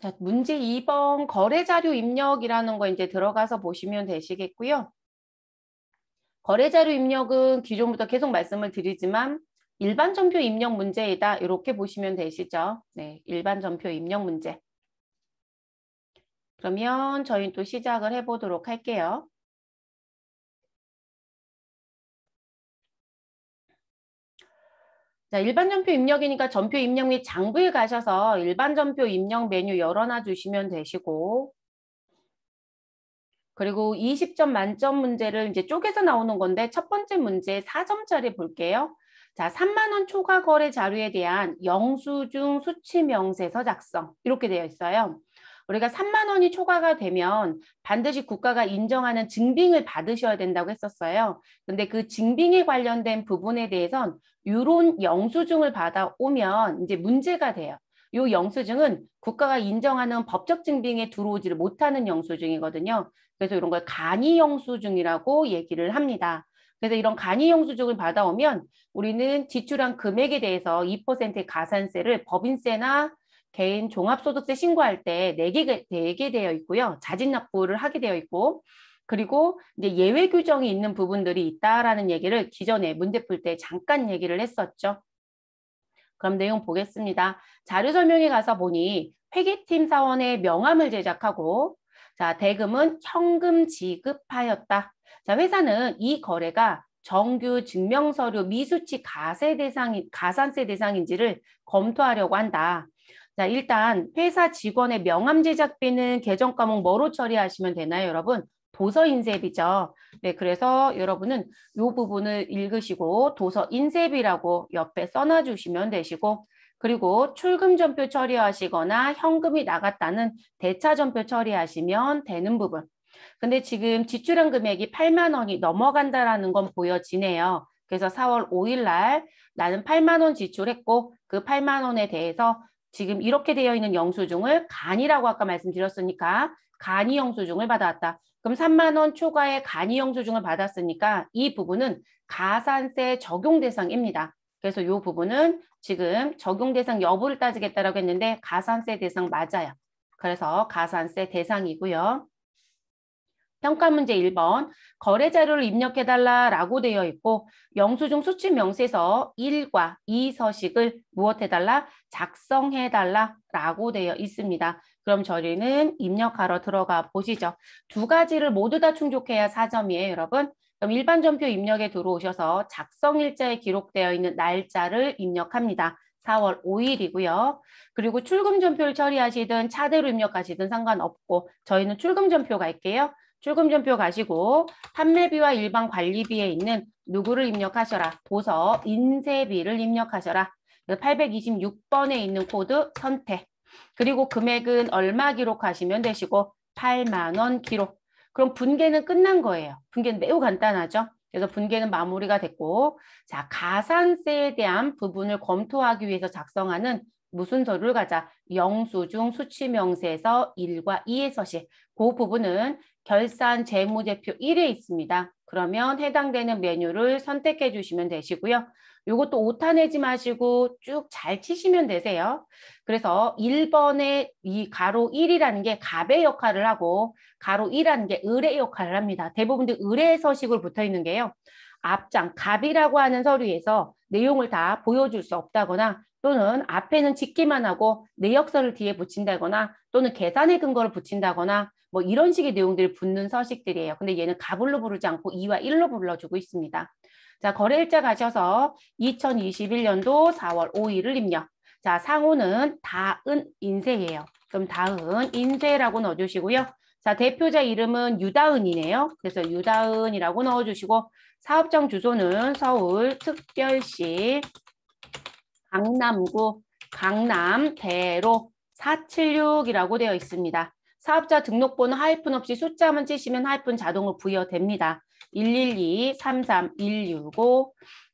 자, 문제 2번 거래자료 입력이라는 거 이제 들어가서 보시면 되시겠고요. 거래자료 입력은 기존부터 계속 말씀을 드리지만 일반 전표 입력 문제이다. 이렇게 보시면 되시죠. 네, 일반 전표 입력 문제. 그러면 저희 또 시작을 해보도록 할게요. 자, 일반 전표 입력이니까 전표 입력 및 장부에 가셔서 일반 전표 입력 메뉴 열어놔 주시면 되시고, 그리고 20점 만점 문제를 이제 쪼개서 나오는 건데 첫 번째 문제 4점짜리 볼게요. 자, 3만 원 초과 거래 자료에 대한 영수증 수치 명세서 작성 이렇게 되어 있어요. 우리가 3만 원이 초과가 되면 반드시 국가가 인정하는 증빙을 받으셔야 된다고 했었어요. 근데 그 증빙에 관련된 부분에 대해선 이런 영수증을 받아오면 이제 문제가 돼요. 이 영수증은 국가가 인정하는 법적 증빙에 들어오지를 못하는 영수증이거든요. 그래서 이런 걸 간이 영수증이라고 얘기를 합니다. 그래서 이런 간이 영수증을 받아오면 우리는 지출한 금액에 대해서 2%의 가산세를 법인세나 개인 종합소득세 신고할 때 내게 되어 있고요. 자진 납부를 하게 되어 있고, 그리고 이제 예외 규정이 있는 부분들이 있다라는 얘기를 기존에 문제 풀 때 잠깐 얘기를 했었죠. 그럼 내용 보겠습니다. 자료 설명에 가서 보니 회계팀 사원의 명함을 제작하고, 자, 대금은 현금 지급하였다. 자, 회사는 이 거래가 정규 증명서류 미수치 가산세 대상인지를 검토하려고 한다. 자, 일단 회사 직원의 명함 제작비는 계정 과목 뭐로 처리하시면 되나요, 여러분? 도서 인쇄비죠. 네, 그래서 여러분은 이 부분을 읽으시고 도서 인쇄비라고 옆에 써놔 주시면 되시고, 그리고 출금 전표 처리하시거나 현금이 나갔다는 대차 전표 처리하시면 되는 부분. 근데 지금 지출한 금액이 8만 원이 넘어간다라는 건 보여지네요. 그래서 4월 5일 날 나는 8만 원 지출했고 그 8만 원에 대해서 지금 이렇게 되어 있는 영수증을 간이라고 아까 말씀드렸으니까 간이 영수증을 받아왔다. 그럼 3만 원 초과의 간이 영수증을 받았으니까 이 부분은 가산세 적용 대상입니다. 그래서 이 부분은 지금 적용 대상 여부를 따지겠다라고 했는데 가산세 대상 맞아요. 그래서 가산세 대상이고요. 평가 문제 1번 거래 자료를 입력해달라라고 되어 있고 영수증 수치 명세서 1과 2 서식을 무엇해달라? 작성해달라라고 되어 있습니다. 그럼 저희는 입력하러 들어가 보시죠. 두 가지를 모두 다 충족해야 4점이에요, 여러분. 그럼 일반 전표 입력에 들어오셔서 작성 일자에 기록되어 있는 날짜를 입력합니다. 4월 5일이고요. 그리고 출금 전표를 처리하시든 차대로 입력하시든 상관없고 저희는 출금 전표 갈게요. 출금 전표 가시고 판매비와 일반 관리비에 있는 누구를 입력하셔라. 도서 인쇄비를 입력하셔라. 826번에 있는 코드 선택. 그리고 금액은 얼마 기록하시면 되시고 8만 원 기록. 그럼 분계는 끝난 거예요. 분계는 매우 간단하죠. 그래서 분계는 마무리가 됐고, 자, 가산세에 대한 부분을 검토하기 위해서 작성하는 무슨 서류를 가자. 영수증 수치명세서 1과 2의 서식. 그 부분은 결산 재무제표 1에 있습니다. 그러면 해당되는 메뉴를 선택해 주시면 되시고요. 이것도 오타 내지 마시고 쭉 잘 치시면 되세요. 그래서 1번에 이 가로 1이라는 게 갑의 역할을 하고 가로 2라는 게 을의 역할을 합니다. 대부분들 을의 서식으로 붙어 있는 게요. 앞장 갑이라고 하는 서류에서 내용을 다 보여줄 수 없다거나 또는 앞에는 짓기만 하고 내역서를 뒤에 붙인다거나 또는 계산의 근거를 붙인다거나 뭐 이런 식의 내용들이 붙는 서식들이에요. 근데 얘는 갑을로 부르지 않고 2와 1로 불러주고 있습니다. 자, 거래일자 가셔서 2021년도 4월 5일을 입력. 자, 상호는 다은 인쇄예요. 그럼 다은 인쇄라고 넣어주시고요. 자, 대표자 이름은 유다은이네요. 그래서 유다은이라고 넣어주시고 사업장 주소는 서울 특별시 강남구 강남대로 476이라고 되어 있습니다. 사업자 등록번호 하이픈 없이 숫자만 치시면 하이픈 자동으로 부여됩니다. 112, 33, 165,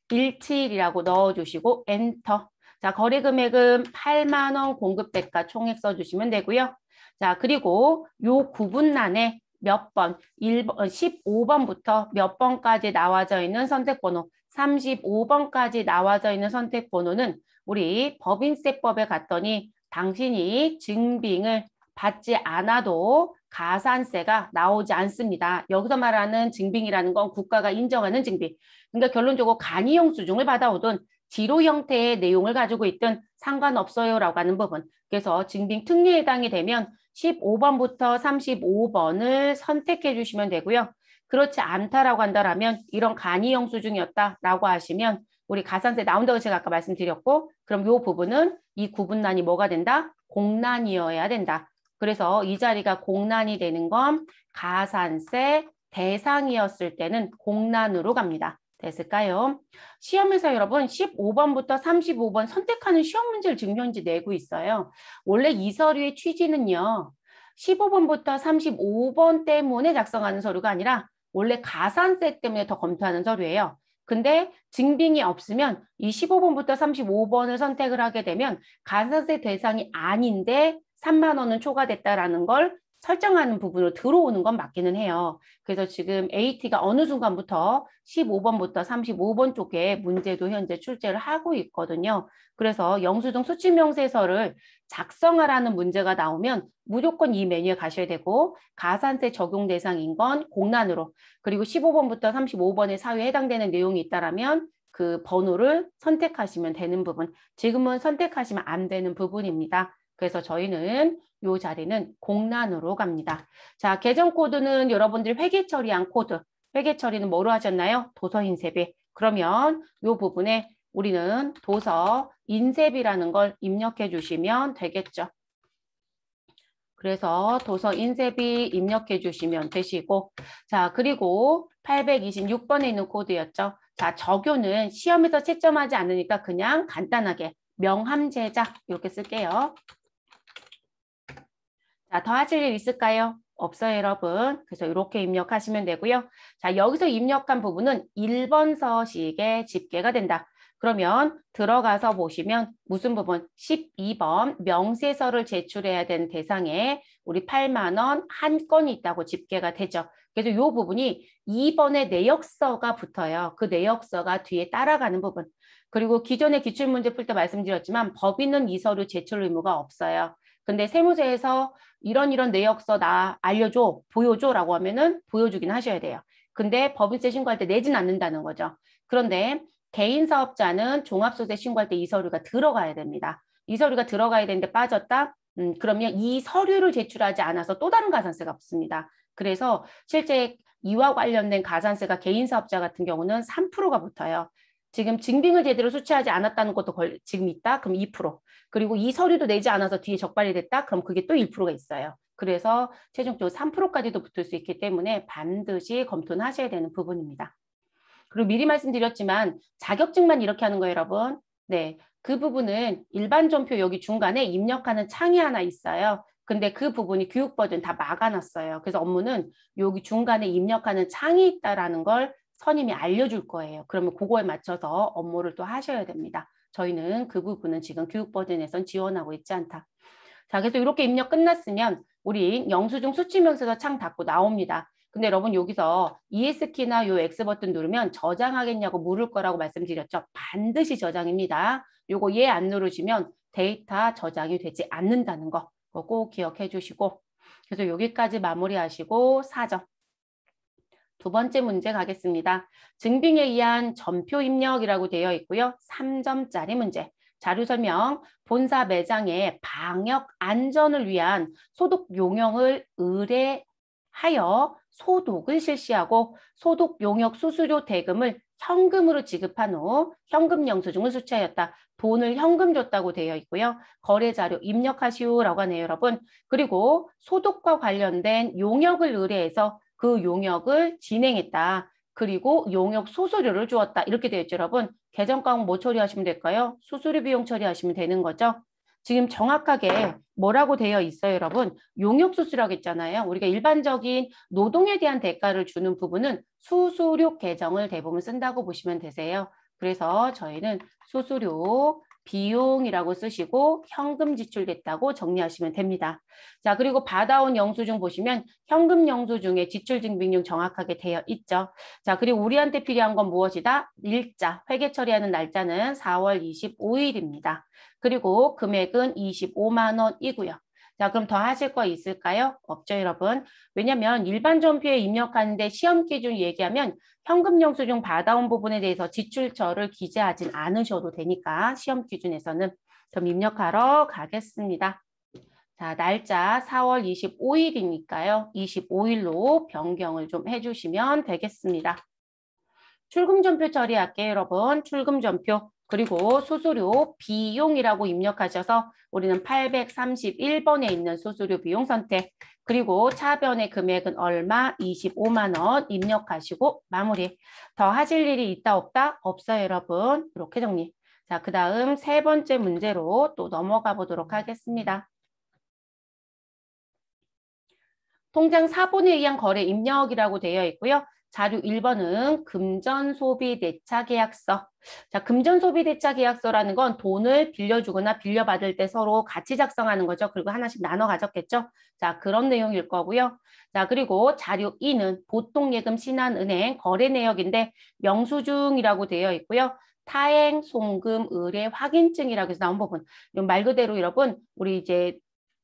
17이라고 넣어주시고 엔터. 자, 거래 금액은 8만 원 공급대가 총액 써주시면 되고요. 자, 그리고 요 구분란에 몇 번, 1번, 15번부터 몇 번까지 나와져 있는 선택번호, 35번까지 나와져 있는 선택번호는 우리 법인세법에 갔더니 당신이 증빙을 받지 않아도 가산세가 나오지 않습니다. 여기서 말하는 증빙이라는 건 국가가 인정하는 증빙. 그러니까 결론적으로 간이 영수증을 받아오든 지로 형태의 내용을 가지고 있든 상관없어요라고 하는 부분. 그래서 증빙 특례에 해당이 되면 15번부터 35번을 선택해 주시면 되고요. 그렇지 않다라고 한다면 이런 간이 영수증이었다라고 하시면 우리 가산세 나온다고 제가 아까 말씀드렸고 그럼 이 부분은 이 구분란이 뭐가 된다? 공란이어야 된다. 그래서 이 자리가 공란이 되는 건 가산세 대상이었을 때는 공란으로 갑니다. 됐을까요? 시험에서 여러분 15번부터 35번 선택하는 시험 문제를 지금 현재 내고 있어요. 원래 이 서류의 취지는요. 15번부터 35번 때문에 작성하는 서류가 아니라 원래 가산세 때문에 더 검토하는 서류예요. 근데 증빙이 없으면 이 15번부터 35번을 선택을 하게 되면 가산세 대상이 아닌데 3만 원은 초과됐다라는 걸 설정하는 부분으로 들어오는 건 맞기는 해요. 그래서 지금 AT가 어느 순간부터 15번부터 35번 쪽에 문제도 현재 출제를 하고 있거든요. 그래서 영수증 수치명세서를 작성하라는 문제가 나오면 무조건 이 메뉴에 가셔야 되고 가산세 적용 대상인 건 공란으로 그리고 15번부터 35번의 사유에 해당되는 내용이 있다라면 그 번호를 선택하시면 되는 부분. 지금은 선택하시면 안 되는 부분입니다. 그래서 저희는 이 자리는 공란으로 갑니다. 자, 계정 코드는 여러분들 회계 처리한 코드. 회계 처리는 뭐로 하셨나요? 도서 인쇄비. 그러면 이 부분에 우리는 도서 인쇄비라는 걸 입력해 주시면 되겠죠. 그래서 도서 인쇄비 입력해 주시면 되시고 자 그리고 826번에 있는 코드였죠. 자 적요는 시험에서 채점하지 않으니까 그냥 간단하게 명함 제작 이렇게 쓸게요. 자, 더 하실 일 있을까요? 없어요, 여러분. 그래서 이렇게 입력하시면 되고요. 자, 여기서 입력한 부분은 1번 서식의 집계가 된다. 그러면 들어가서 보시면 무슨 부분? 12번 명세서를 제출해야 되는 대상에 우리 8만 원 한 건이 있다고 집계가 되죠. 그래서 이 부분이 2번의 내역서가 붙어요. 그 내역서가 뒤에 따라가는 부분. 그리고 기존의 기출문제 풀 때 말씀드렸지만 법인은 이 서류 제출 의무가 없어요. 근데 세무서에서 이런 내역서 나 알려줘, 보여줘 라고 하면은 보여주긴 하셔야 돼요. 근데 법인세 신고할 때 내진 않는다는 거죠. 그런데 개인 사업자는 종합소득세 신고할 때 이 서류가 들어가야 됩니다. 이 서류가 들어가야 되는데 빠졌다? 그러면 이 서류를 제출하지 않아서 또 다른 가산세가 붙습니다. 그래서 실제 이와 관련된 가산세가 개인 사업자 같은 경우는 3%가 붙어요. 지금 증빙을 제대로 수취하지 않았다는 것도 지금 있다? 그럼 2%. 그리고 이 서류도 내지 않아서 뒤에 적발이 됐다? 그럼 그게 또 1%가 있어요. 그래서 최종적으로 3%까지도 붙을 수 있기 때문에 반드시 검토는 하셔야 되는 부분입니다. 그리고 미리 말씀드렸지만 자격증만 이렇게 하는 거예요, 여러분. 네, 그 부분은 일반 전표 여기 중간에 입력하는 창이 하나 있어요. 근데 그 부분이 교육 버전 다 막아놨어요. 그래서 업무는 여기 중간에 입력하는 창이 있다라는 걸 선임이 알려줄 거예요. 그러면 그거에 맞춰서 업무를 또 하셔야 됩니다. 저희는 그 부분은 지금 교육 버전에선 지원하고 있지 않다. 자, 그래서 이렇게 입력 끝났으면 우리 영수증 수치명세서 창 닫고 나옵니다. 근데 여러분 여기서 ES키나 요 X버튼 누르면 저장하겠냐고 물을 거라고 말씀드렸죠. 반드시 저장입니다. 요거 예 안 누르시면 데이터 저장이 되지 않는다는 거 꼭 기억해 주시고 그래서 여기까지 마무리하시고 4점. 두 번째 문제 가겠습니다. 증빙에 의한 전표 입력이라고 되어 있고요. 3점짜리 문제. 자료 설명, 본사 매장의 방역 안전을 위한 소독 용역을 의뢰하여 소독을 실시하고 소독 용역 수수료 대금을 현금으로 지급한 후 현금 영수증을 수취하였다. 돈을 현금 줬다고 되어 있고요. 거래 자료 입력하시오라고 하네요, 여러분. 그리고 소독과 관련된 용역을 의뢰해서 그 용역을 진행했다. 그리고 용역 수수료를 주었다. 이렇게 되어 있죠, 여러분. 계정 과목 뭐 처리하시면 될까요? 수수료 비용 처리하시면 되는 거죠. 지금 정확하게 뭐라고 되어 있어요, 여러분? 용역 수수료라고 했잖아요. 우리가 일반적인 노동에 대한 대가를 주는 부분은 수수료 계정을 대부분 쓴다고 보시면 되세요. 그래서 저희는 수수료 비용이라고 쓰시고 현금 지출됐다고 정리하시면 됩니다. 자, 그리고 받아온 영수증 보시면 현금 영수증에 지출증빙용 정확하게 되어 있죠. 자, 그리고 우리한테 필요한 건 무엇이다? 일자, 회계 처리하는 날짜는 4월 25일입니다. 그리고 금액은 25만 원이고요. 자, 그럼 더 하실 거 있을까요? 없죠, 여러분. 왜냐면 일반 전표에 입력하는데 시험 기준 얘기하면 현금 영수증 받아온 부분에 대해서 지출처를 기재하진 않으셔도 되니까 시험 기준에서는. 그럼 입력하러 가겠습니다. 자, 날짜 4월 25일이니까요. 25일로 변경을 좀 해주시면 되겠습니다. 출금전표 처리할게요, 여러분. 출금전표. 그리고 수수료 비용이라고 입력하셔서 우리는 831번에 있는 수수료 비용 선택. 그리고 차변의 금액은 얼마? 25만 원 입력하시고 마무리. 더 하실 일이 있다 없다? 없어요, 여러분. 이렇게 정리. 자, 그 다음 세 번째 문제로 또 넘어가 보도록 하겠습니다. 통장 사본에 의한 거래 입력이라고 되어 있고요. 자료 1번은 금전소비대차계약서. 자, 금전소비대차계약서라는 건 돈을 빌려주거나 빌려받을 때 서로 같이 작성하는 거죠. 그리고 하나씩 나눠 가졌겠죠. 자, 그런 내용일 거고요. 자, 그리고 자료 2는 보통예금 신한은행 거래 내역인데 영수증이라고 되어 있고요. 타행, 송금, 의뢰, 확인증이라고 해서 나온 부분. 말 그대로 여러분, 우리 이제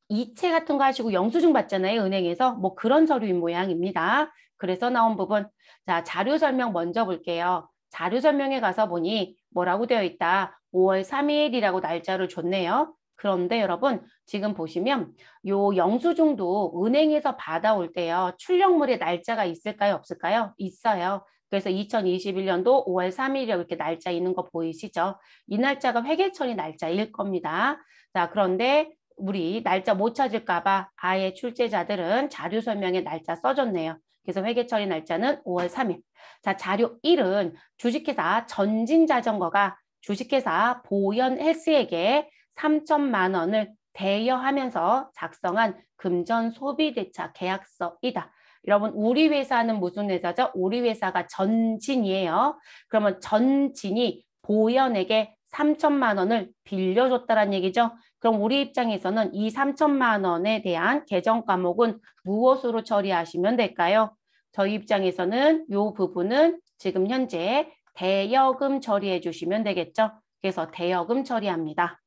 이체 같은 거 하시고 영수증 받잖아요. 은행에서. 뭐 그런 서류인 모양입니다. 그래서 나온 부분. 자, 자료 설명 먼저 볼게요. 자료 설명에 가서 보니 뭐라고 되어 있다. 5월 3일이라고 날짜를 줬네요. 그런데 여러분 지금 보시면 요 영수증도 은행에서 받아올 때요. 출력물에 날짜가 있을까요? 없을까요? 있어요. 그래서 2021년도 5월 3일이라고 이렇게 날짜 있는 거 보이시죠? 이 날짜가 회계처리 날짜일 겁니다. 자, 그런데 우리 날짜 못 찾을까 봐 아예 출제자들은 자료 설명에 날짜 써줬네요. 그래서 회계 처리 날짜는 5월 3일. 자, 자료 1은 주식회사 전진자전거가 주식회사 보현헬스에게 3천만 원을 대여하면서 작성한 금전소비대차 계약서이다. 여러분 우리 회사는 무슨 회사죠? 우리 회사가 전진이에요. 그러면 전진이 보현에게 3천만 원을 빌려줬다는 얘기죠. 그럼 우리 입장에서는 이 3천만 원에 대한 계정 과목은 무엇으로 처리하시면 될까요? 저희 입장에서는 이 부분은 지금 현재 대여금 처리해 주시면 되겠죠. 그래서 대여금 처리합니다.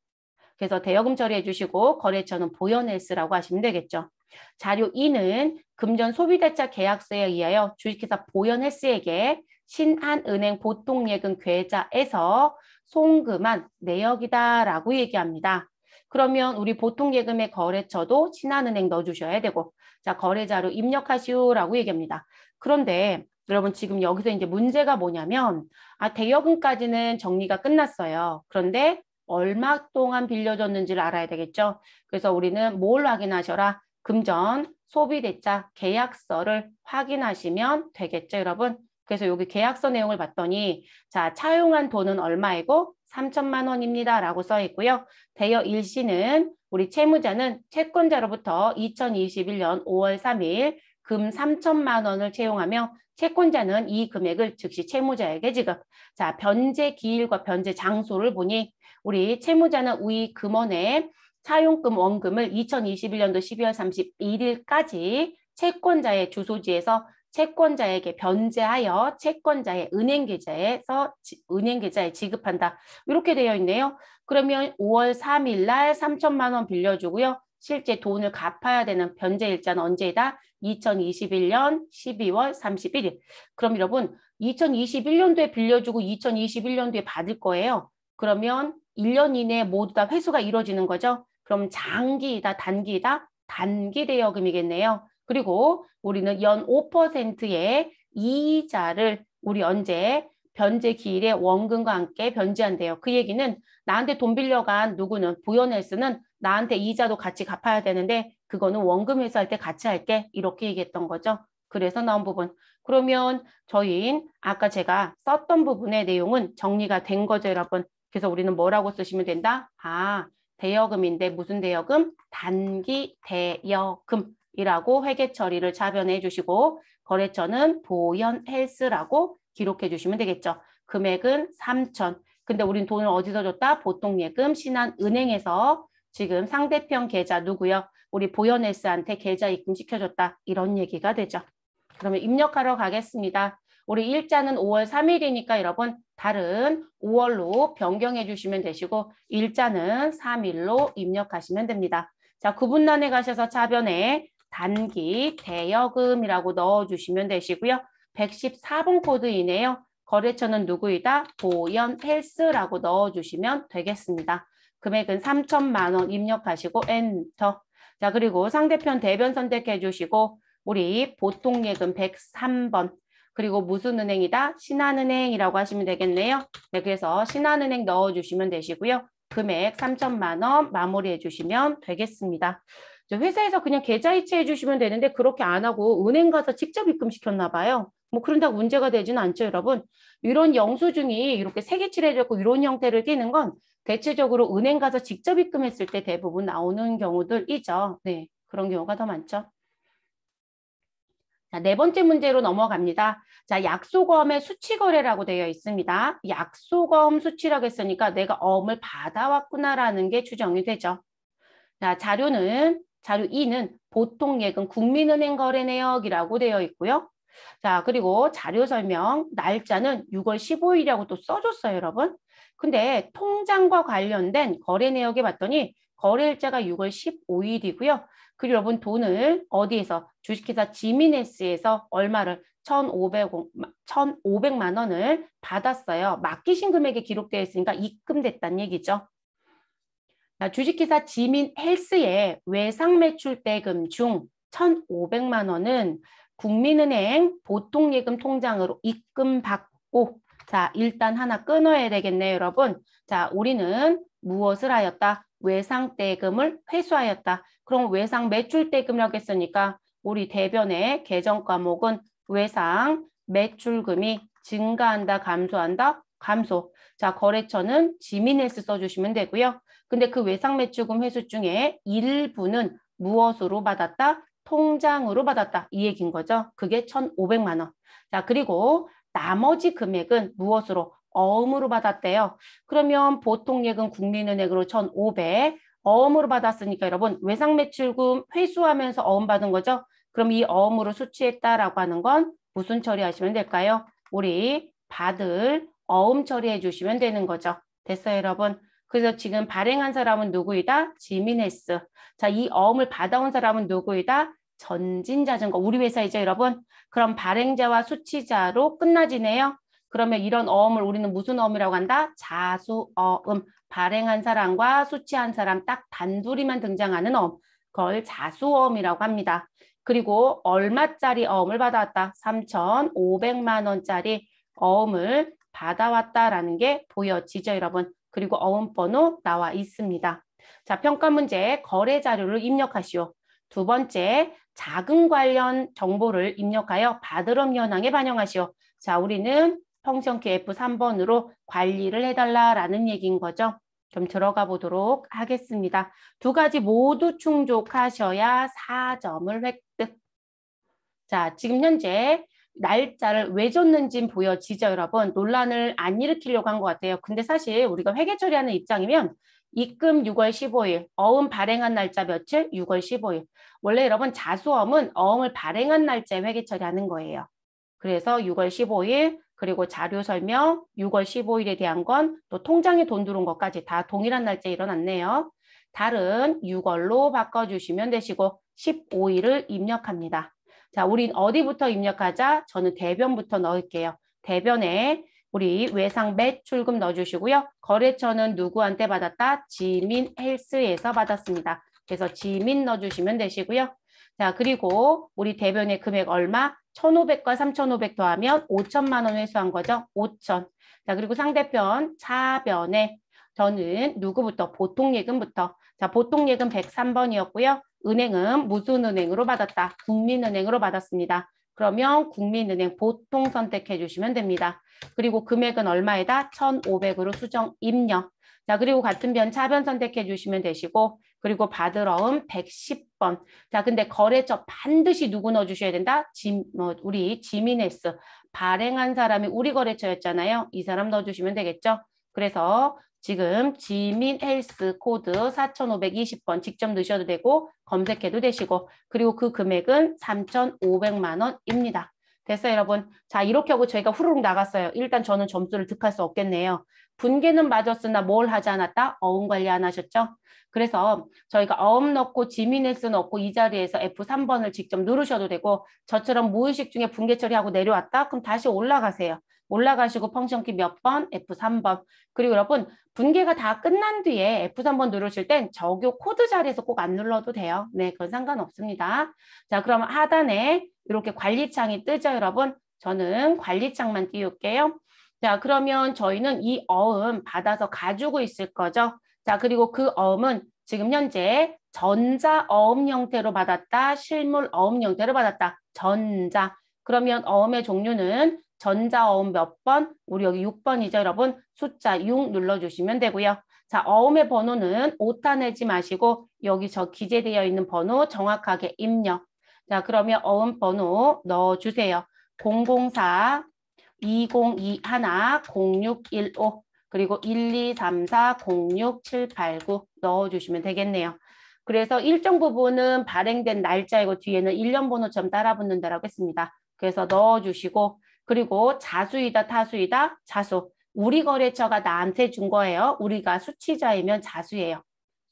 그래서 대여금 처리해 주시고 거래처는 보현헬스라고 하시면 되겠죠. 자료 2는 금전 소비대차 계약서에 의하여 주식회사 보현헬스에게 신한은행 보통예금 계좌에서 송금한 내역이다라고 얘기합니다. 그러면 우리 보통예금의 거래처도 신한은행 넣어주셔야 되고 자 거래자료 입력하시오라고 얘기합니다. 그런데 여러분 지금 여기서 이제 문제가 뭐냐면 대여금까지는 정리가 끝났어요. 그런데 얼마 동안 빌려줬는지를 알아야 되겠죠. 그래서 우리는 뭘 확인하셔라? 금전 소비대차 계약서를 확인하시면 되겠죠, 여러분. 그래서 여기 계약서 내용을 봤더니 자 차용한 돈은 얼마이고 3천만 원입니다. 라고 써 있고요. 대여 일시는 우리 채무자는 채권자로부터 2021년 5월 3일 금 3천만 원을 채용하며 채권자는 이 금액을 즉시 채무자에게 지급. 자, 변제 기일과 변제 장소를 보니 우리 채무자는 위 금원의 차용금 원금을 2021년도 12월 31일까지 채권자의 주소지에서 채권자에게 변제하여 채권자의 은행 계좌에 지급한다. 이렇게 되어 있네요. 그러면 5월 3일 날 3천만 원 빌려주고요. 실제 돈을 갚아야 되는 변제 일자는 언제다? 2021년 12월 31일. 그럼 여러분 2021년도에 빌려주고 2021년도에 받을 거예요. 그러면 1년 이내에 모두 다 회수가 이루어지는 거죠. 그럼 장기이다, 단기이다? 단기 대여금이겠네요. 그리고 우리는 연 5%의 이자를 우리 언제 변제 기일에 원금과 함께 변제한대요. 그 얘기는 나한테 돈 빌려간 누구는 보현헬스는 나한테 이자도 같이 갚아야 되는데 그거는 원금 회수할 때 같이 할게 이렇게 얘기했던 거죠. 그래서 나온 부분. 그러면 저희 아까 제가 썼던 부분의 내용은 정리가 된 거죠, 여러분. 그래서 우리는 뭐라고 쓰시면 된다? 대여금인데 무슨 대여금? 단기 대여금이라고 회계 처리를 차변해 주시고 거래처는 보현헬스라고 기록해 주시면 되겠죠. 금액은 3천. 근데 우린 돈을 어디서 줬다? 보통예금 신한은행에서 지금 상대편 계좌 누구요? 우리 보현헬스한테 계좌 입금시켜줬다. 이런 얘기가 되죠. 그러면 입력하러 가겠습니다. 우리 일자는 5월 3일이니까 여러분 다른 5월로 변경해 주시면 되시고 일자는 3일로 입력하시면 됩니다. 자, 구분란에 가셔서 차변에 단기 대여금이라고 넣어주시면 되시고요. 114번 코드이네요. 거래처는 누구이다? 보연 헬스라고 넣어주시면 되겠습니다. 금액은 3천만 원 입력하시고 엔터. 자, 그리고 상대편 대변 선택해 주시고 우리 보통예금 103번. 그리고 무슨 은행이다? 신한은행이라고 하시면 되겠네요. 네, 그래서 신한은행 넣어주시면 되시고요. 금액 3천만 원 마무리해 주시면 되겠습니다. 회사에서 그냥 계좌이체 해주시면 되는데 그렇게 안 하고 은행 가서 직접 입금시켰나 봐요. 뭐 그런다고 문제가 되지는 않죠, 여러분. 이런 영수증이 이렇게 세개칠해졌고 이런 형태를 띠는 건 대체적으로 은행 가서 직접 입금했을 때 대부분 나오는 경우들이죠. 네, 그런 경우가 더 많죠. 자, 네 번째 문제로 넘어갑니다. 자, 약소거음의 수치거래라고 되어 있습니다. 약소거음 수치라고 했으니까 내가 어음을 받아왔구나라는 게 추정이 되죠. 자, 자료 2는 보통예금 국민은행 거래 내역이라고 되어 있고요. 자, 그리고 자료 설명 날짜는 6월 15일이라고 또 써줬어요, 여러분. 근데 통장과 관련된 거래 내역에 봤더니 거래일자가 6월 15일이고요. 그리고 여러분 돈을 어디에서 주식회사 지미네스에서 얼마를 1,500만 원을 받았어요. 맡기신 금액이 기록되어 있으니까 입금됐다는 얘기죠. 주식회사 지민 헬스의 외상 매출 대금 중 1,500만 원은 국민은행 보통예금 통장으로 입금받고 자, 일단 하나 끊어야 되겠네요, 여러분. 자, 우리는 무엇을 하였다? 외상 대금을 회수하였다. 그럼 외상 매출 대금이라고 했으니까 우리 대변의 계정 과목은 외상 매출금이 증가한다, 감소한다? 감소. 자, 거래처는 지민헬스 써주시면 되고요. 근데 그 외상 매출금 회수 중에 일부는 무엇으로 받았다? 통장으로 받았다. 이 얘기인 거죠. 그게 1,500만 원. 자, 그리고 나머지 금액은 무엇으로? 어음으로 받았대요. 그러면 보통예금 국민은행으로 1,500, 어음으로 받았으니까 여러분 외상 매출금 회수하면서 어음 받은 거죠. 그럼 이 어음으로 수취했다라고 하는 건 무슨 처리하시면 될까요? 우리 받을 어음 처리해 주시면 되는 거죠. 됐어요, 여러분? 그래서 지금 발행한 사람은 누구이다? 지미네스. 자, 이 어음을 받아온 사람은 누구이다? 전진자전거. 우리 회사이죠, 여러분? 그럼 발행자와 수취자로 끝나지네요. 그러면 이런 어음을 우리는 무슨 어음이라고 한다? 자수어음. 발행한 사람과 수취한 사람 딱 단둘이만 등장하는 어음. 그걸 자수어음이라고 합니다. 그리고 얼마짜리 어음을 받아왔다? 3,500만 원짜리 어음을 받아왔다라는 게 보여지죠, 여러분. 그리고 어음번호 나와 있습니다. 자, 평가 문제 거래 자료를 입력하시오. 두 번째, 자금 관련 정보를 입력하여 받으럼 현황에 반영하시오. 자, 우리는 펑션키 F3번으로 관리를 해달라라는 얘기인 거죠. 좀 들어가 보도록 하겠습니다. 두 가지 모두 충족하셔야 4점을 획득. 자, 지금 현재 날짜를 왜 줬는지 보여지죠, 여러분? 논란을 안 일으키려고 한 것 같아요. 근데 사실 우리가 회계 처리하는 입장이면 입금 6월 15일, 어음 발행한 날짜 며칠? 6월 15일. 원래 여러분 자수어음은 어음을 발행한 날짜에 회계 처리하는 거예요. 그래서 6월 15일, 그리고 자료 설명 6월 15일에 대한 건 또 통장에 돈 들어온 것까지 다 동일한 날짜에 일어났네요. 달은 6월로 바꿔주시면 되시고 15일을 입력합니다. 자, 우린 어디부터 입력하자? 저는 대변부터 넣을게요. 대변에 우리 외상 매출금 넣어주시고요. 거래처는 누구한테 받았다? 지민 헬스에서 받았습니다. 그래서 지민 넣어주시면 되시고요. 자, 그리고 우리 대변의 금액 얼마? 1,500과 3,500 더하면 5천만 원 회수한 거죠. 5천. 자, 그리고 상대편 차변에 저는 누구부터? 보통예금부터. 자, 보통예금 103번이었고요. 은행은 무슨 은행으로 받았다? 국민은행으로 받았습니다. 그러면 국민은행 보통 선택해 주시면 됩니다. 그리고 금액은 얼마에다? 1,500으로 수정 입력. 자, 그리고 같은 변 차변 선택해 주시면 되시고 그리고 받을 어음 110번. 자, 근데 거래처 반드시 누구 넣어주셔야 된다? 우리 지미네스. 발행한 사람이 우리 거래처였잖아요. 이 사람 넣어주시면 되겠죠? 그래서 지금 지민 헬스 코드 4,520번 직접 넣으셔도 되고 검색해도 되시고 그리고 그 금액은 3,500만 원입니다. 됐어요, 여러분? 자, 이렇게 하고 저희가 후루룩 나갔어요. 일단 저는 점수를 득할 수 없겠네요. 분계는 맞았으나 뭘 하지 않았다? 어음 관리 안 하셨죠? 그래서 저희가 어음 넣고 지미네스 넣고 이 자리에서 F3번을 직접 누르셔도 되고 저처럼 무의식 중에 분계 처리하고 내려왔다? 그럼 다시 올라가세요. 올라가시고 펑션키 몇 번? F3번. 그리고 여러분 분계가 다 끝난 뒤에 F3번 누르실 땐 적요 코드 자리에서 꼭 안 눌러도 돼요. 네, 그건 상관없습니다. 자, 그럼 하단에 이렇게 관리창이 뜨죠, 여러분? 저는 관리창만 띄울게요. 자, 그러면 저희는 이 어음 받아서 가지고 있을 거죠. 자, 그리고 그 어음은 지금 현재 전자 어음 형태로 받았다, 실물 어음 형태로 받았다. 전자. 그러면 어음의 종류는 전자 어음 몇 번? 우리 여기 6번이죠, 여러분. 숫자 6 눌러주시면 되고요. 자, 어음의 번호는 오타 내지 마시고 여기 저 기재되어 있는 번호 정확하게 입력. 자, 그러면 어음 번호 넣어주세요. 004 2021 0615 그리고 1234 06789 넣어주시면 되겠네요. 그래서 일정 부분은 발행된 날짜이고 뒤에는 일련 번호처럼 따라 붙는다라고 했습니다. 그래서 넣어주시고 그리고 자수이다 타수이다 자수. 우리 거래처가 나한테 준 거예요. 우리가 수취자이면 자수예요.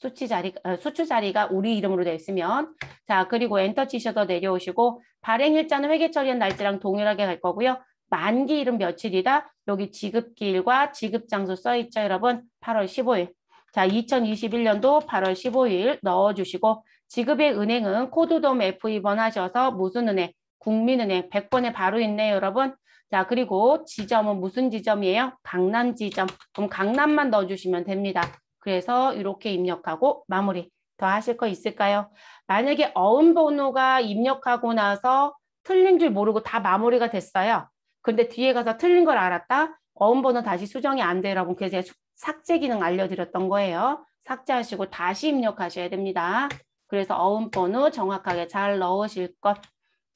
수취 자리가 우리 이름으로 되어 있으면 자 그리고 엔터 치셔서 내려오시고 발행일자는 회계 처리한 날짜랑 동일하게 갈 거고요. 만기일은 며칠이다? 여기 지급기일과 지급장소 써있죠, 여러분? 8월 15일. 자, 2021년도 8월 15일 넣어주시고 지급의 은행은 코드돔 F2번 하셔서 무슨 은행? 국민은행 100번에 바로 있네요, 여러분. 자, 그리고 지점은 무슨 지점이에요? 강남 지점. 그럼 강남만 넣어주시면 됩니다. 그래서 이렇게 입력하고 마무리. 더 하실 거 있을까요? 만약에 어음 번호가 입력하고 나서 틀린 줄 모르고 다 마무리가 됐어요. 근데 뒤에 가서 틀린 걸 알았다? 어음 번호 다시 수정이 안 돼요, 여러분. 그래서 제가 삭제 기능 알려드렸던 거예요. 삭제하시고 다시 입력하셔야 됩니다. 그래서 어음 번호 정확하게 잘 넣으실 것.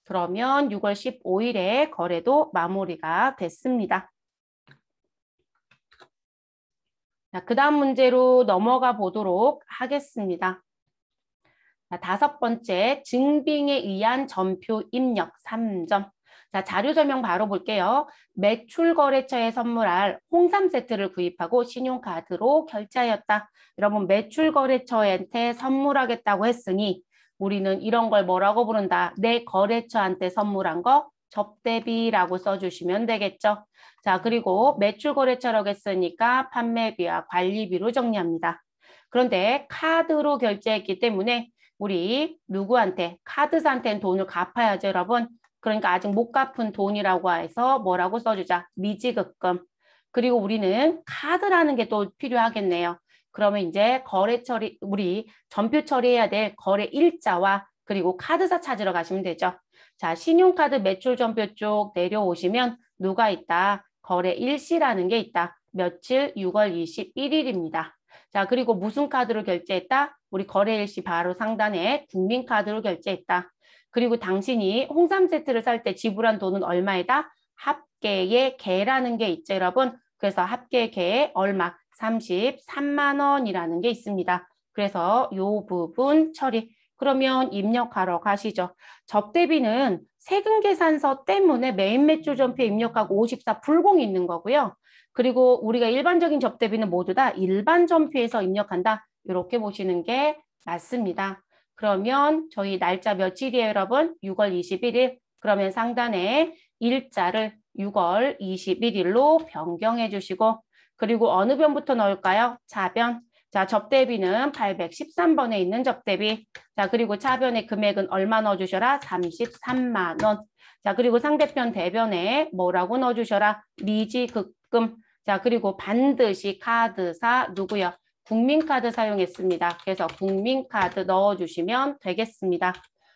그러면 6월 15일에 거래도 마무리가 됐습니다. 자, 그 다음 문제로 넘어가 보도록 하겠습니다. 자, 5번째, 증빙에 의한 전표 입력 3점. 자, 자료 설명 바로 볼게요. 매출 거래처에 선물할 홍삼 세트를 구입하고 신용카드로 결제하였다. 여러분, 매출 거래처한테 선물하겠다고 했으니 우리는 이런 걸 뭐라고 부른다? 내 거래처한테 선물한 거 접대비라고 써주시면 되겠죠. 자, 그리고 매출 거래처라고 했으니까 판매비와 관리비로 정리합니다. 그런데 카드로 결제했기 때문에 우리 누구한테 카드사한테는 돈을 갚아야죠, 여러분. 그러니까 아직 못 갚은 돈이라고 해서 뭐라고 써주자. 미지급금. 그리고 우리는 카드라는 게 또 필요하겠네요. 그러면 이제 거래 처리, 우리 전표 처리해야 될 거래 일자와 그리고 카드사 찾으러 가시면 되죠. 자, 신용카드 매출 전표 쪽 내려오시면 누가 있다? 거래 일시라는 게 있다. 며칠? 6월 21일입니다. 자, 그리고 무슨 카드로 결제했다? 우리 거래일시 바로 상단에 국민카드로 결제했다. 그리고 당신이 홍삼 세트를 살 때 지불한 돈은 얼마이다? 합계의 개라는 게 있죠, 여러분. 그래서 합계 개 얼마? 33만 원이라는 게 있습니다. 그래서 이 부분 처리. 그러면 입력하러 가시죠. 접대비는 세금 계산서 때문에 메인 매출 전표에 입력하고 54 불공이 있는 거고요. 그리고 우리가 일반적인 접대비는 모두 다 일반 전표에서 입력한다. 이렇게 보시는 게 맞습니다. 그러면 저희 날짜 며칠이에요, 여러분? 6월 21일. 그러면 상단에 일자를 6월 21일로 변경해 주시고 그리고 어느 변부터 넣을까요? 차변. 자, 접대비는 813번에 있는 접대비. 자, 그리고 차변의 금액은 얼마 넣어주셔라? 33만 원. 자, 그리고 상대편 대변에 뭐라고 넣어주셔라? 미지급금. 자, 그리고 반드시 카드사 누구요? 국민카드 사용했습니다. 그래서 국민카드 넣어주시면 되겠습니다.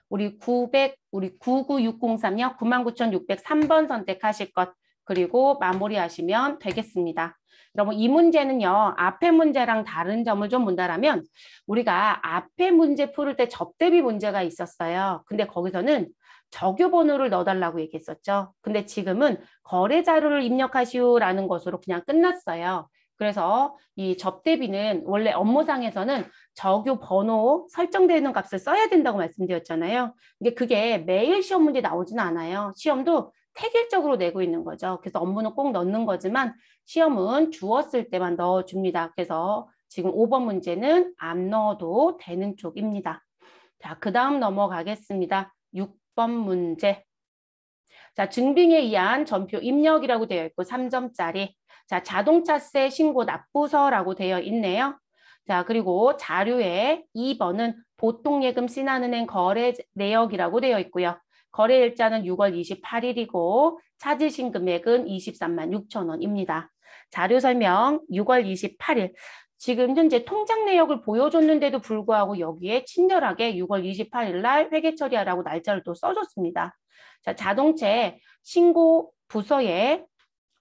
우리 99603요. 99,603번 선택하실 것. 그리고 마무리하시면 되겠습니다. 여러분 이 문제는요. 앞에 문제랑 다른 점을 좀 본다라면 우리가 앞에 문제 풀을 때 접대비 문제가 있었어요. 근데 거기서는 적요 번호를 넣어달라고 얘기했었죠. 근데 지금은 거래 자료를 입력하시오라는 것으로 그냥 끝났어요. 그래서 이 접대비는 원래 업무상에서는 적요 번호 설정되는 값을 써야 된다고 말씀드렸잖아요. 근데 그게 매일 시험 문제 나오지는 않아요. 시험도 택일적으로 내고 있는 거죠. 그래서 업무는 꼭 넣는 거지만 시험은 주었을 때만 넣어줍니다. 그래서 지금 5번 문제는 안 넣어도 되는 쪽입니다. 자, 그 다음 넘어가겠습니다. 6번 문제. 자, 증빙에 의한 전표 입력이라고 되어 있고 3점짜리. 자, 자동차세 신고 납부서라고 되어 있네요. 자, 그리고 자료에 2번은 보통예금 신한은행 거래 내역이라고 되어 있고요. 거래일자는 6월 28일이고 찾으신 금액은 23만 6천 원입니다. 자료 설명 6월 28일. 지금 현재 통장 내역을 보여줬는데도 불구하고 여기에 친절하게 6월 28일 날 회계 처리하라고 날짜를 또 써줬습니다. 자, 자동차 신고 부서에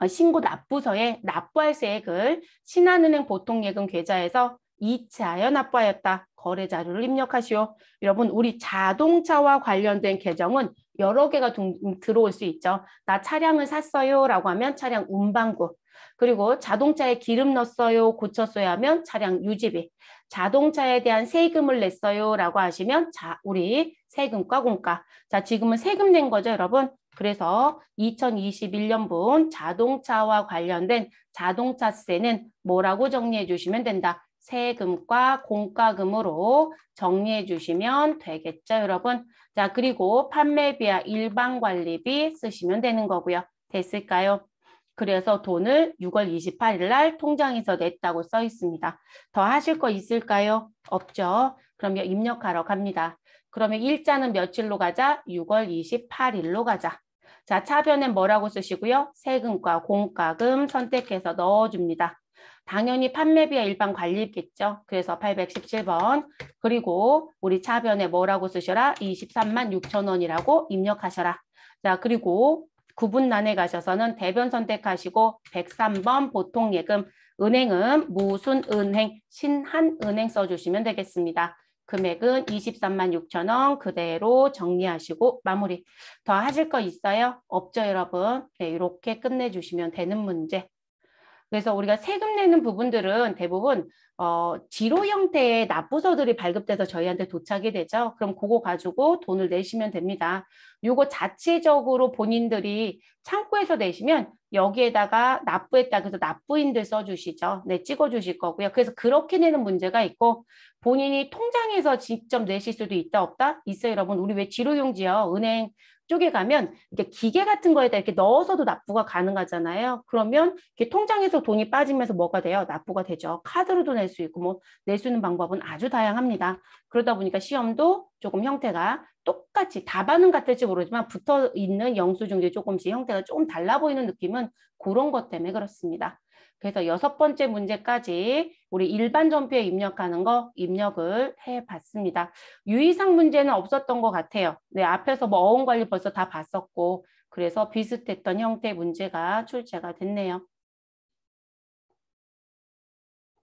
신고 납부서에 납부할 세액을 신한은행 보통예금 계좌에서 이체하여 납부하였다. 거래 자료를 입력하시오. 여러분, 우리 자동차와 관련된 계정은 여러 개가 들어올 수 있죠. 나 차량을 샀어요 라고 하면 차량 운반구. 그리고 자동차에 기름 넣었어요, 고쳤어요 하면 차량 유지비. 자동차에 대한 세금을 냈어요 라고 하시면 우리 세금과 공과. 자, 지금은 세금 낸 거죠, 여러분. 그래서 2021년분 자동차와 관련된 자동차세는 뭐라고 정리해 주시면 된다. 세금과 공과금으로 정리해 주시면 되겠죠, 여러분. 자, 그리고 판매비와 일반관리비 쓰시면 되는 거고요. 됐을까요? 그래서 돈을 6월 28일 날 통장에서 냈다고 써 있습니다. 더 하실 거 있을까요? 없죠. 그러면 입력하러 갑니다. 그러면 일자는 며칠로 가자? 6월 28일로 가자. 자, 차변엔 뭐라고 쓰시고요? 세금과 공과금 선택해서 넣어줍니다. 당연히 판매비와 일반 관리겠죠. 그래서 817번. 그리고 우리 차변에 뭐라고 쓰셔라? 23만 6천 원이라고 입력하셔라. 자, 그리고 구분란에 가셔서는 대변 선택하시고 103번 보통예금 은행은 무슨 은행? 신한은행 써주시면 되겠습니다. 금액은 23만 6천 원 그대로 정리하시고 마무리. 더 하실 거 있어요? 없죠, 여러분? 네, 이렇게 끝내주시면 되는 문제. 그래서 우리가 세금 내는 부분들은 대부분 지로 형태의 납부서들이 발급돼서 저희한테 도착이 되죠. 그럼 그거 가지고 돈을 내시면 됩니다. 요거 자체적으로 본인들이 창구에서 내시면 여기에다가 납부했다 그래서 납부인들 써주시죠. 네, 찍어주실 거고요. 그래서 그렇게 내는 문제가 있고 본인이 통장에서 직접 내실 수도 있다 없다? 있어요, 여러분. 우리 왜 지로용지요? 은행 쪽에 가면 이렇게 기계 같은 거에다 이렇게 넣어서도 납부가 가능하잖아요. 그러면 이렇게 통장에서 돈이 빠지면서 뭐가 돼요? 납부가 되죠. 카드로도 낼 수 있고 뭐 낼 수 있는 방법은 아주 다양합니다. 그러다 보니까 시험도 조금 형태가 똑같이 답안은 같을지 모르지만 붙어 있는 영수증들이 조금씩 형태가 조금 달라 보이는 느낌은 그런 것 때문에 그렇습니다. 그래서 6번째 문제까지 우리 일반 전표에 입력하는 거 입력을 해봤습니다. 유의사항 문제는 없었던 것 같아요. 네, 앞에서 뭐 어원관리 벌써 다 봤었고 그래서 비슷했던 형태의 문제가 출제가 됐네요.